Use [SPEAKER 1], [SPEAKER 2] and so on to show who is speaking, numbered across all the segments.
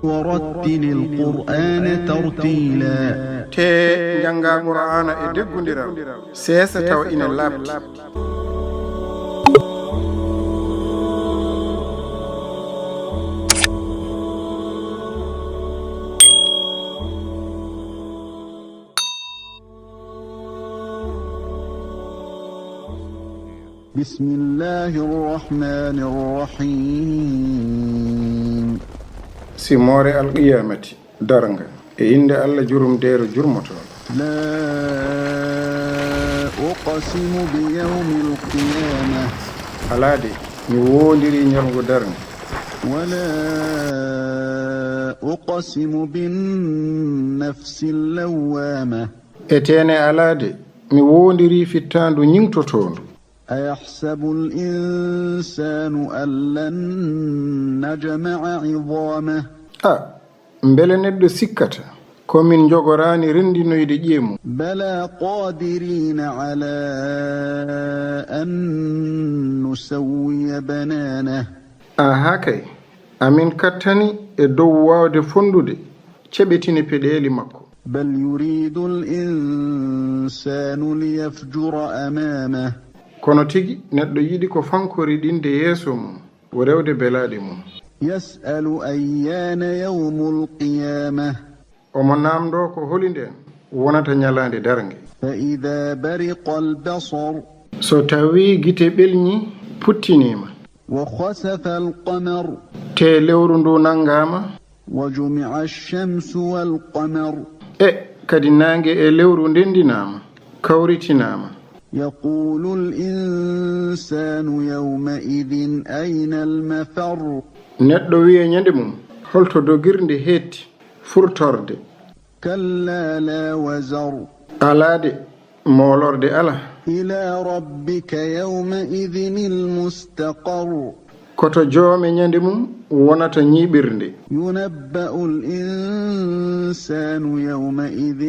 [SPEAKER 1] ورتل القرآن ترتيلا
[SPEAKER 2] te janga qur'ana e deggodiral sesa taw ina labti
[SPEAKER 1] بسم الله الرحمن الرحيم
[SPEAKER 2] simore alqiyamati daranga e inde Allah jurumdero jurmoto
[SPEAKER 1] لا أقسم بيوم القيامة
[SPEAKER 2] alade mi wondiri nyalgo daranga
[SPEAKER 1] ولا أقسم بالنفس اللوامة
[SPEAKER 2] etene alade mi wondiri fittandu nyingtotondo
[SPEAKER 1] أيحسب الإنسان أن لن نجمع عظامه
[SPEAKER 2] mbele neddo sikkata komin jogorani rendinoyde ƴeemu
[SPEAKER 1] بلى قادرين على أن نسوي بنانه
[SPEAKER 2] kay amin kattani e dow wawde fondude ceɓetini peɗeli makko
[SPEAKER 1] بل يريد الإنسان ليفجر أمامه
[SPEAKER 2] kono tigi neɗɗo yiɗi ko fankori ɗinde yeeso mum o rewde belaɗe mum
[SPEAKER 1] يسأل أيان يوم القيامة
[SPEAKER 2] omo namdo ko holinden wonata nyalande darnge
[SPEAKER 1] فإذا برق البصر
[SPEAKER 2] so tawi gite ɓelñi puttinima
[SPEAKER 1] وخسف القمر
[SPEAKER 2] te lewru ndu nangama
[SPEAKER 1] وجمع الشمس والقمر
[SPEAKER 2] kadi nange e lewru ndendinama kawritinama
[SPEAKER 1] يقول الإنسان يومئذ أين المفر
[SPEAKER 2] neɗɗo wiye nyande mum holto dogirde hetti furtorde
[SPEAKER 1] كلا لا وزر
[SPEAKER 2] alade molorde ala
[SPEAKER 1] إلى ربك يومئذ المستقر
[SPEAKER 2] koto joome nyande mum wonata ñiɓirde
[SPEAKER 1] ينبأ الإنسان يومئذ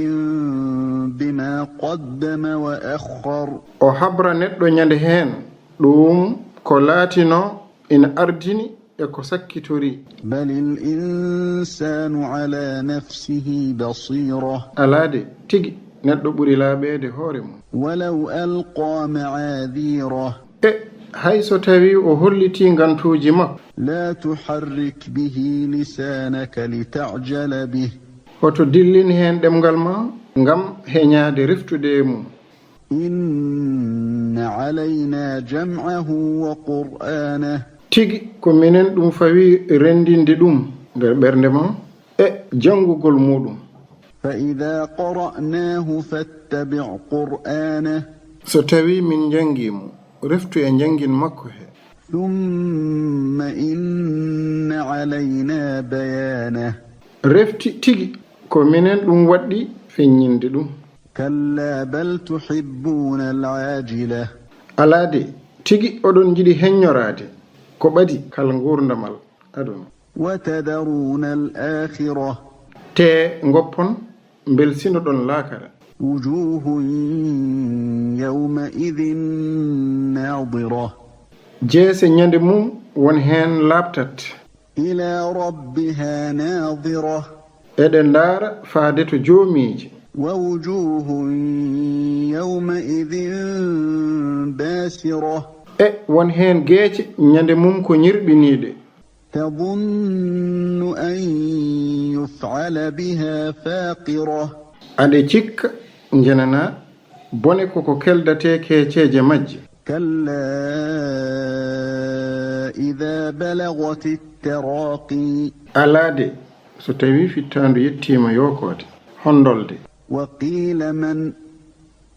[SPEAKER 1] بما قدم وأخر
[SPEAKER 2] o habra neɗɗo nyande hen ɗum ko laatino ina ardini e ko sakkitori
[SPEAKER 1] بل الإنسان على نفسه بصيرة
[SPEAKER 2] alade tigi neɗɗo ɓuri laaɓede hoore mum
[SPEAKER 1] ولو ألقى معاذيره
[SPEAKER 2] hay so tawi o holliti gantuji makko
[SPEAKER 1] لا تحرك به لسانك لتعجل به
[SPEAKER 2] hoto dillin hen ɗemgal ma ngam heñade reftude mum
[SPEAKER 1] إن علينا جمعه وقرآنه
[SPEAKER 2] tigi ko minen ɗum fawi rendinde ɗum nder ɓernde ma jangugol muɗum
[SPEAKER 1] فإذا قرأناه فاتبع قرآنه
[SPEAKER 2] so tawi min jangimo reftu e jangin makko he
[SPEAKER 1] ثم إن علينا بيانه
[SPEAKER 2] refti tigi ko minen ɗum waɗɗi feññinde ɗum
[SPEAKER 1] كلا بل تحبون العاجلة
[SPEAKER 2] alade tigi oɗon jiɗi heññorade ko ɓadi kal gurdamal aduna
[SPEAKER 1] وتذرون الآخرة
[SPEAKER 2] te goppon belsinoɗon laakara
[SPEAKER 1] وجوه يومئذ ناظرة
[SPEAKER 2] jeese ñande mum won hen labtat
[SPEAKER 1] إلى ربها ناظرة
[SPEAKER 2] eɗen ndaara faade to joomiji
[SPEAKER 1] ووجوه يومئذ باسرة
[SPEAKER 2] won hen geece ñande mum ko ñirɓiniɗe
[SPEAKER 1] تظن أن يفعل بها فاقرة
[SPEAKER 2] aɗe cikka jenana bone koko keldate keeceje majje
[SPEAKER 1] كلا إذا بلغت التراقي
[SPEAKER 2] alade so tawi fittandu yettima yokode hondolde
[SPEAKER 1] وقيل من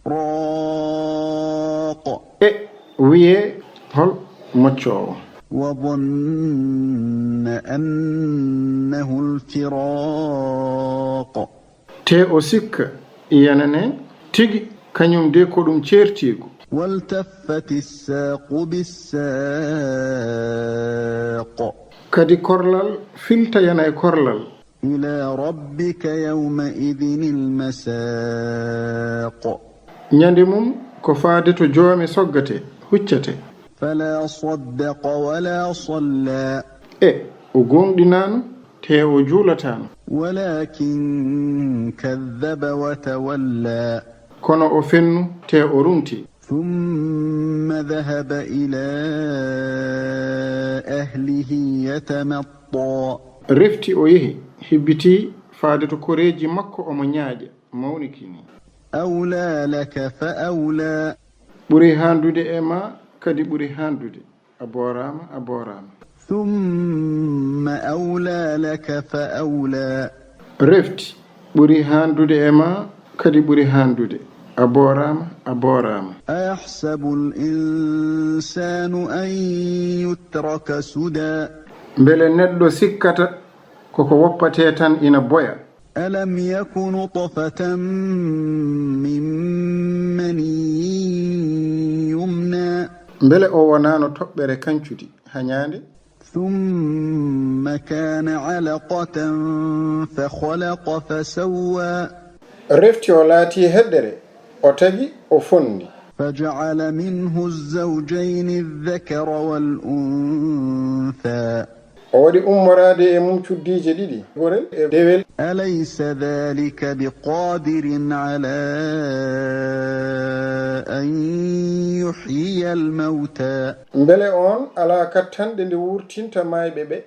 [SPEAKER 1] راق
[SPEAKER 2] wiye hol moccowo
[SPEAKER 1] وظن أنه الفراق
[SPEAKER 2] te o sikka yanane tigi kañum de ko ɗum ceertigo
[SPEAKER 1] والتفت الساق بالساق
[SPEAKER 2] kadi korlal filta yana e korlal
[SPEAKER 1] إلى ربك يومئذ المساق
[SPEAKER 2] ñande mum ko faade to joomi soggate huccate
[SPEAKER 1] فلا صدق ولا صلى
[SPEAKER 2] o gonɗinano te o juulatano
[SPEAKER 1] ولكن كذب وتولى
[SPEAKER 2] kono o fennu te o rumti
[SPEAKER 1] ثم ذهب إلى أهله يتمطى
[SPEAKER 2] refti o yehi hibbiti faade to koreji makko omo ñaaƴa mawnikini
[SPEAKER 1] أولى لك فأولى
[SPEAKER 2] ɓuri handude e ma kadi ɓuri handude a boorama
[SPEAKER 1] ثم أولى لك فأولى
[SPEAKER 2] refti ɓuri handude e ma kadi ɓuri handude a boorama
[SPEAKER 1] أيحسب الإنسان أن يترك سدى
[SPEAKER 2] beele neɗɗo sikkata koko woppate tan ina boya
[SPEAKER 1] ألم يك نطفة من مني يمنى
[SPEAKER 2] beele o wonano toɓɓere kancude hañande
[SPEAKER 1] ثم كان علقة فخلق فسوى
[SPEAKER 2] refti o laati heddere o tagi o fondi
[SPEAKER 1] فجعل منه الزوجين الذكر والأنثى
[SPEAKER 2] o waɗi ummorade e mum cuddije ɗiɗi gorel e dewel
[SPEAKER 1] أليس ذلك بقادر على أن يحيي الموتى
[SPEAKER 2] beele on ala kattanɗe nde wurtinta mayɓe ɓe